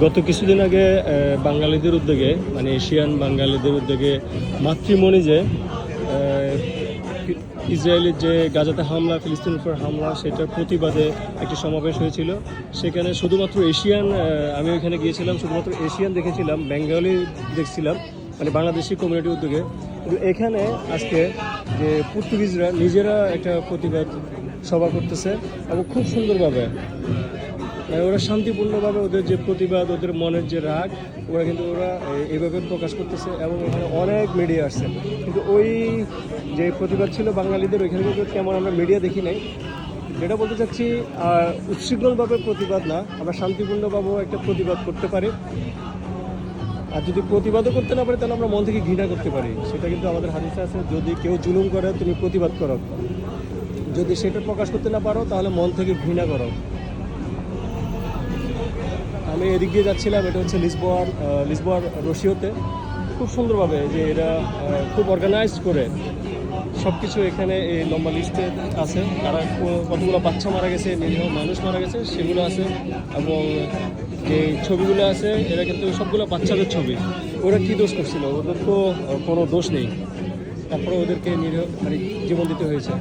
গত কিছুদিন আগে বাঙালিদের উদ্যোগে মানে এশিয়ান বাঙালিদের উদ্যোগে মাতৃমণি যে ইসরায়েলের যে গাজাতে হামলা, ফিলিস্তিনের উপর হামলা, সেটার প্রতিবাদে একটি সমাবেশ হয়েছিল। সেখানে শুধুমাত্র এশিয়ান, আমি ওইখানে গিয়েছিলাম, শুধুমাত্র এশিয়ান দেখেছিলাম, বেঙ্গলি দেখছিলাম, মানে বাংলাদেশি কমিউনিটির উদ্যোগে। কিন্তু এখানে আজকে যে পর্তুগিজরা নিজেরা একটা প্রতিবাদ সভা করতেছে এবং খুব সুন্দরভাবে, মানে ওরা শান্তিপূর্ণভাবে ওদের যে প্রতিবাদ, ওদের মনের যে রাগ, ওরা এইভাবে প্রকাশ করতেছে। এবং এখানে অনেক মিডিয়া আসছে, কিন্তু ওই যে প্রতিবাদ ছিল বাঙালিদের, ওইখানে কিন্তু তেমন আমরা মিডিয়া দেখি নাই। যেটা বলতে চাচ্ছি, উচ্ছৃঙ্খলভাবে প্রতিবাদ না, আমরা শান্তিপূর্ণভাবেও একটা প্রতিবাদ করতে পারি। আর যদি প্রতিবাদও করতে না পারি, তাহলে আমরা মন থেকে ঘৃণা করতে পারি। সেটা কিন্তু আমাদের হাদিসে আছে, যদি কেউ জুলুম করে তুমি প্রতিবাদ করো, যদি সেটা প্রকাশ করতে না পারো তাহলে মন থেকে ঘৃণা করো। আমি এদিক দিয়ে যাচ্ছিলাম, এটা হচ্ছে লিসবন রশিওতে। খুব সুন্দরভাবে যে এরা খুব অর্গানাইজ করে সব কিছু এখানে এই লম্বা লিস্টে আছে। তারা কতগুলো বাচ্চা মারা গেছে, নিরীহ মানুষ মারা গেছে, সেগুলো আছে। এবং যে ছবিগুলো আছে, এরা কিন্তু সবগুলো বাচ্চাদের ছবি। ওরা কী দোষ করছিল? ওদের তো কোনো দোষ নেই, তারপরে ওদেরকে নিরীহ মানে জীবন দিতে হয়েছে।